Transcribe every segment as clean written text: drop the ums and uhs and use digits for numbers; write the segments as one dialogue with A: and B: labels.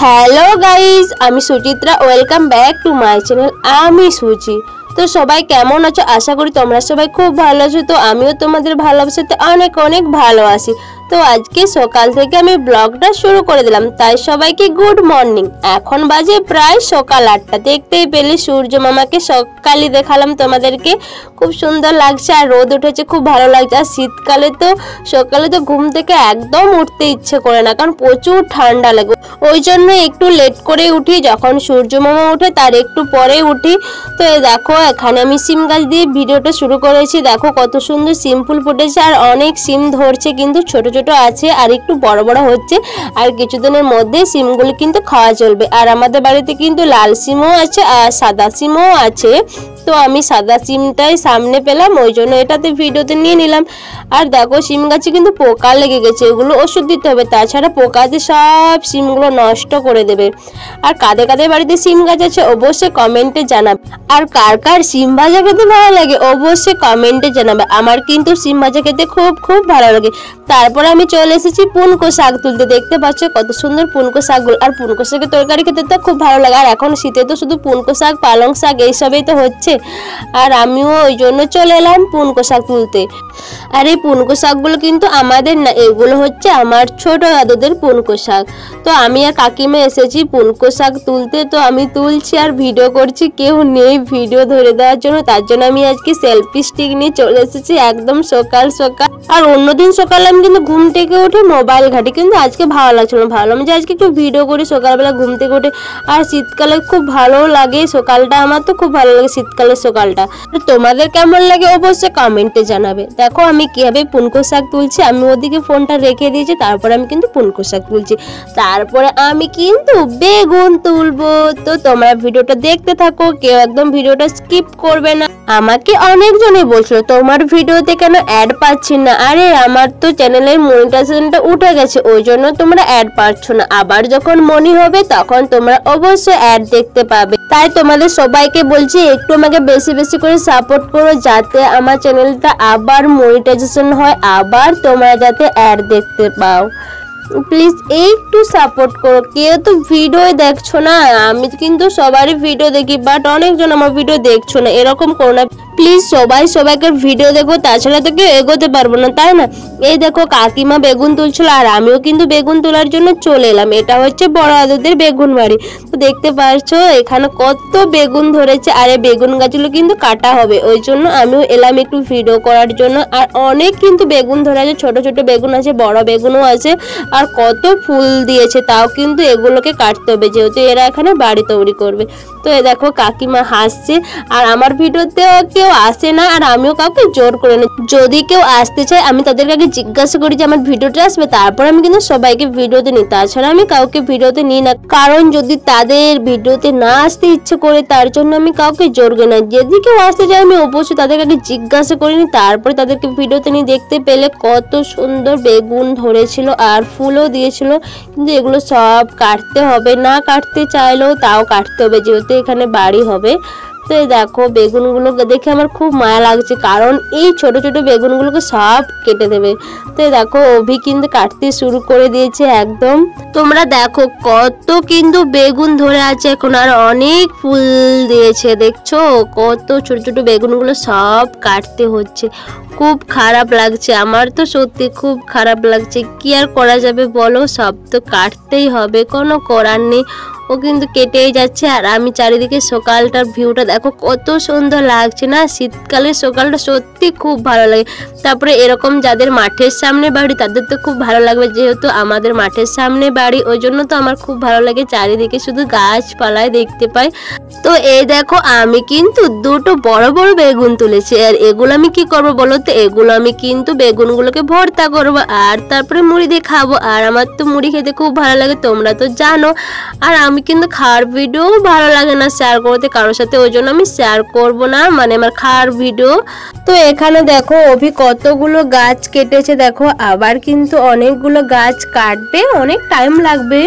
A: Hello guys, আমি Suchitra. Welcome back to my channel. আমি সুচি। তো সবাই কেমন আছো? আশা করি তোমরা সবাই খুব ভালো আছো। তো আমিও তোমাদের ভালোবাসাতে অনেক অনেক ভালো আছি। তো আজকে সকাল থেকে আমি ব্লগটা শুরু করে দিলাম, তাই সবাইকে গুড মর্নিং। এখন বাজে প্রায় সকাল 8টা। দেখতেই পেলে সূর্য মামাকে সকালে দেখালাম তোমাদেরকে, খুব সুন্দর লাগছে আর রোদ উঠেছে, খুব ভালো লাগছে। আর শীতকালে তো সকালে তো ঘুম থেকে একদম উঠতে ইচ্ছে করে না, কারণ প্রচুর ঠান্ডা লাগে। ওই জন্য একটু লেট করে উঠি, যখন সূর্য মামা ওঠে তার একটু পরে উঠি। তো দেখো এখানে আমি সিম গাছ দিয়ে ভিডিওটা শুরু করেছি। দেখো কত সুন্দর সিম ফুল ফুটেছে আর অনেক সিম ধরছে, কিন্তু ছোট ছোট আছে আর একটু বড় বড় হচ্ছে। আর কিছুদিনের মধ্যে সিমগুলো কিন্তু খাওয়া চলবে। আর আমাদের বাড়িতে কিন্তু লাল সিমও আছে আর সাদা সিমও আছে। তো আমি সাদা সিমটাই সামনে পেলাম, ওই জন্য এটাতে ভিডিওতে নিয়ে নিলাম। আর দেখো সিম গাছে কিন্তু পোকা লেগে গেছে, এগুলো ওষুধ দিতে হবে, তাছাড়া পোকাতে সব সিমগুলো নষ্ট করে দেবে। আর কাদের কাদের বাড়িতে সিম গাছ আছে অবশ্যই কমেন্টে জানাবে। আর কার কার সিম ভাজা খেতে ভালো লাগে অবশ্যই কমেন্টে জানাবে। আমার কিন্তু সিম ভাজা খেতে খুব খুব ভালো লাগে। তারপরে আমি চলে এসেছি পুনকো শাক তুলতে। দেখতে পাচ্ছ কত সুন্দর পুনকো শাকগুলো। আর পুনকো শাকের তরকারি খেতে তো খুব ভালো লাগে। আর এখন শীতে তো শুধু পুনকো শাক, পালং শাক এইসবই তো হচ্ছে। আর আমিও ওই জন্য চলে এলাম পুনকো শাক তুলতে। আর এই পুনকো শাকগুলো কিন্তু আমাদের না, এগুলো হচ্ছে আমার ছোট দাদুদের পুনকো শাক। তো আমি আর কাকিমা এসেছি পুনকো শাক তুলতে। তো আমি তুলছি আর ভিডিও করছি, কেউ নেই ভিডিও ধরে দেওয়ার জন্য। তার জন্য আমি আজকে সেলফি স্টিক নিয়ে চলে এসেছি একদম সকাল সকাল। আর অন্যদিন সকালে আমি কিন্তু ঘুম থেকে উঠে মোবাইল ঘাঁটি, কিন্তু আজকে ভালো লাগছিল না। ভাবলাম যে আজকে একটু ভিডিও করি সকালবেলা ঘুম থেকে উঠে। আর শীতকালে খুব ভালো লাগে সকালটা, আমার তো খুব ভালো লাগে শীতকালের সকালটা। তোমাদের কেমন লাগে অবশ্যই কমেন্টে জানাবে। দেখো আমি কিভাবে পুনকো শাক তুলছি, আমি ওদিকে ফোনটা রেখে দিয়েছি, তারপরে আমি কিন্তু পুনকো শাক তুলছি। তারপরে আমি কিন্তু বেগুন তুলবো। তো তোমরা ভিডিওটা দেখতে থাকো, কেউ একদম ভিডিওটা স্কিপ করবে না। আমাকে অনেকজনই বলছিল তোমার ভিডিওতে কেন অ্যাড পাচ্ছি না। আরে আমার তো চ্যানেলের মনিটাইজেশনটা উঠে গেছে, ওই জন্য তোমরা অ্যাড পাচ্ছ না। আবার যখন মনি হবে তখন তোমরা অবশ্যই অ্যাড দেখতে পাবে। তাই তোমাদের সবাইকে বলছি একটু আমাকে বেশি বেশি করে সাপোর্ট করো, যাতে আমার চ্যানেলটা আবার মনিটাইজেশন হয়, আবার তোমরা যাতে অ্যাড দেখতে পাও। প্লিজ একটু সাপোর্ট করো। কেউ তো ভিডিও দেখছো না, আমি কিন্তু সবারই ভিডিও দেখি, বাট অনেকজন আমার ভিডিও দেখছো না, এরকম করো না প্লিজ। সবাই সবাইকে ভিডিও দেখো, তাছাড়া তো কেউ এগোতে পারবো না, তাই না? এই দেখো কাকিমা বেগুন তুলছিল আর আমিও কিন্তু বেগুন তোলার জন্য চলে এলাম। এটা হচ্ছে বড় দাদুদের বেগুন বাড়ি। তো দেখতে পাচ্ছ এখানে কত বেগুন ধরেছে, আর এই বেগুন গাছগুলো কিন্তু কাটা হবে, ওই জন্য আমিও এলাম একটু ভিডিও করার জন্য। আর অনেক কিন্তু বেগুন ধরে আছে, ছোট ছোট বেগুন আছে, বড় বেগুনও আছে। আর কত ফুল দিয়েছে, তাও কিন্তু এগুলোকে কাটতে হবে, যেহেতু এরা এখানে বাড়ি তৈরি করবে। তো এ দেখো কাকিমা হাসছে। আর আমার ভিডিওতে কেউ আসে না, আর আমিও কাউকে জোর করে না। যদি কেউ আসতে চায় আমি তাদেরকে আগে জিজ্ঞাসা করি যে আমার ভিডিওটা আসবে, তারপর আমি কিন্তু সবাইকে ভিডিওতে নিই। তাছাড়া আমি কাউকে ভিডিওতে নিই না, কারণ যদি তাদের ভিডিওতে না আসতে ইচ্ছে করে তার জন্য আমি কাউকে জোর করি না। যদি কেউ আসতে চায় আমি অবশ্যই তাদেরকে আগে জিজ্ঞাসা করিনি, তারপরে তাদেরকে ভিডিওতে নিয়ে। দেখতে পেলে কত সুন্দর বেগুন ধরেছিল আর ফুলও দিয়েছিল, কিন্তু এগুলো সব কাটতে হবে, না কাটতে চাইলেও তাও কাটতে হবে, যেহেতু এখানে বাড়ি হবে। তো দেখো বেগুনগুলো দেখে আমার খুব মায়া লাগছে, কারণ এই ছোট ছোট বেগুনগুলোকে সব কেটে দেবে। তো দেখো অভি কিন্তু কাটতে শুরু করে দিয়েছে একদম। তোমরা দেখো কত কিন্তু বেগুন ধরে আছে এখন, আর অনেক ফুল দিয়েছে। দেখছো কত ছোট ছোট বেগুনগুলো সব কাটতে হচ্ছে। খুব খারাপ লাগছে, আমার তো সত্যি খুব খারাপ লাগছে। কি আর করা যাবে বলো, সব তো কাটতেই হবে, কোনো করার নেই। ও কিন্তু কেটেই যাচ্ছে। আর আমি চারিদিকে সকালটার ভিউটা দেখো কত সুন্দর লাগছে না? শীতকালের সকালটা সত্যি খুব ভালো লাগে। তারপরে এরকম যাদের মাঠের সামনে বাড়ি তাদের তো খুব ভালো লাগবে, যেহেতু আমাদের মাঠের সামনে বাড়ি, ওই জন্য তো আমার খুব ভালো লাগে। চারিদিকে শুধু গাছপালায় দেখতে পাই। তো এই দেখো আমি কিন্তু দুটো বড় বড় বেগুন তুলেছি। আর এগুলো আমি কি করবো বলো তো, এগুলো আমি কিন্তু বেগুনগুলোকে ভর্তা করবো আর তারপরে মুড়ি দিয়ে খাবো। আর আমার তো মুড়ি খেতে খুব ভালো লাগে, তোমরা তো জানো। আর আমি কিন্তু খাওয়ার ভিডিও ভালো লাগে না শেয়ার করতে কারোর সাথে, ওই জন্য আমি শেয়ার করবো না, মানে আমার খাওয়ার ভিডিও। তো এখানে দেখো অভি কতগুলো গাছ কেটেছে, দেখো আবার কিন্তু অনেকগুলো গাছ কাটবে, অনেক টাইম লাগবে।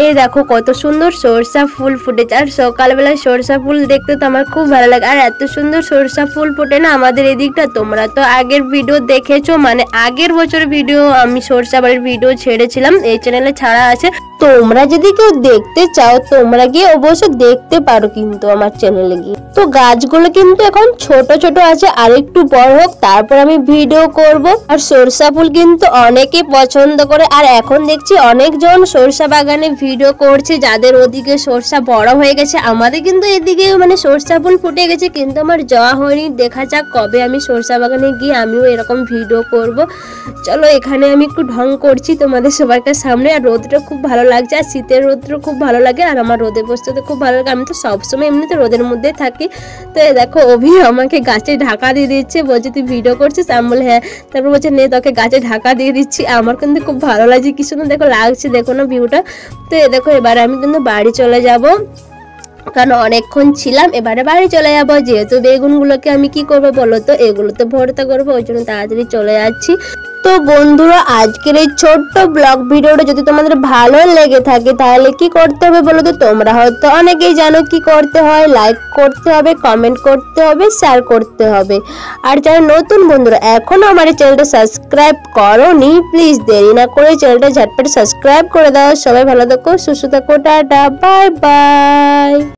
A: এই দেখো কত সুন্দর সরষা ফুল ফুটেছে, আর সকালবেলায় সরষা ফুল দেখতে তো আমার খুব ভালো লাগে। আর এত সুন্দর সরষা ফুল ফোটে না আমাদের এদিকটা। তোমরা তো আগের ভিডিও দেখেছো, মানে আগের বছর ভিডিও আমি সরষা বাড়ির ভিডিও ছেড়েছিলাম, এই চ্যানেলে ছাড়া আছে। তোমরা যদি কেউ দেখতে চাও তোমরা গিয়ে অবশ্যই দেখতে পারো কিন্তু আমার চ্যানেলে গিয়ে। তো গাছগুলো কিন্তু এখন ছোট ছোট আছে, আর একটু বড় হোক তারপর আমি ভিডিও করব। আর সরষা ফুল কিন্তু অনেকে পছন্দ করে, আর এখন দেখছি অনেকজন সরষা বাগানে ভিডিও করছে যাদের ওদিকে সরষা বড় হয়ে গেছে। আমাদের কিন্তু এদিকে মানে সরষা ফুল ফুটে গেছে, কিন্তু আমার যাওয়া হয়নি। দেখা যাক কবে আমি সরষা বাগানে গিয়ে আমিও এরকম ভিডিও করব। চলো এখানে আমি একটু ঢং করছি তোমাদের সবার সামনে। আর রোদটা খুব ভালো লাগছে, আর শীতের রোদটা খুব ভালো লাগে, আর আমার রোদে বসতে খুব ভালো লাগে। আমি তো সবসময় এমনিতে রোদের মধ্যে থাকি। তো দেখো অভি আমাকে গাছে ঢাকা দিয়ে দিচ্ছে, বলছে তুই ভিডিও করছিস? আমি বলে হ্যাঁ। তারপর বলছে নে তোকে গাছে ঢাকা দিয়ে দিচ্ছি। আমার কিন্তু খুব ভালো লাগছে, কি সুন্দর দেখো লাগছে, দেখো না ভিউটা। তো দেখো এবারে আমি কিন্তু বাড়ি চলে যাব, কারণ অনেকক্ষণ ছিলাম। এবারে বাড়ি চলে যাবো, যেহেতু বেগুনগুলোকে আমি কি করবো বলো তো, এগুলোতে ভর্তা করবো, ওই জন্য তাড়াতাড়ি চলে যাচ্ছি। তো বন্ধুরা আজকের এই ছোট্ট ব্লগ ভিডিওটা যদি তোমাদের ভালো লেগে থাকে তাহলে কি করতে হবে বলো তো? তোমরা হয়তো অনেকেই জানো কি করতে হয়, লাইক করতে হবে, কমেন্ট করতে হবে, শেয়ার করতে হবে। আর যারা নতুন বন্ধুরা এখনো আমার এই চ্যানেলটা সাবস্ক্রাইব করোনি, প্লিজ দেরি না করে চ্যানেলটা ঝটপট সাবস্ক্রাইব করে দাও। সবাই ভালো থাকো, সুস্থ থাকো, টাটা, বাই বাই।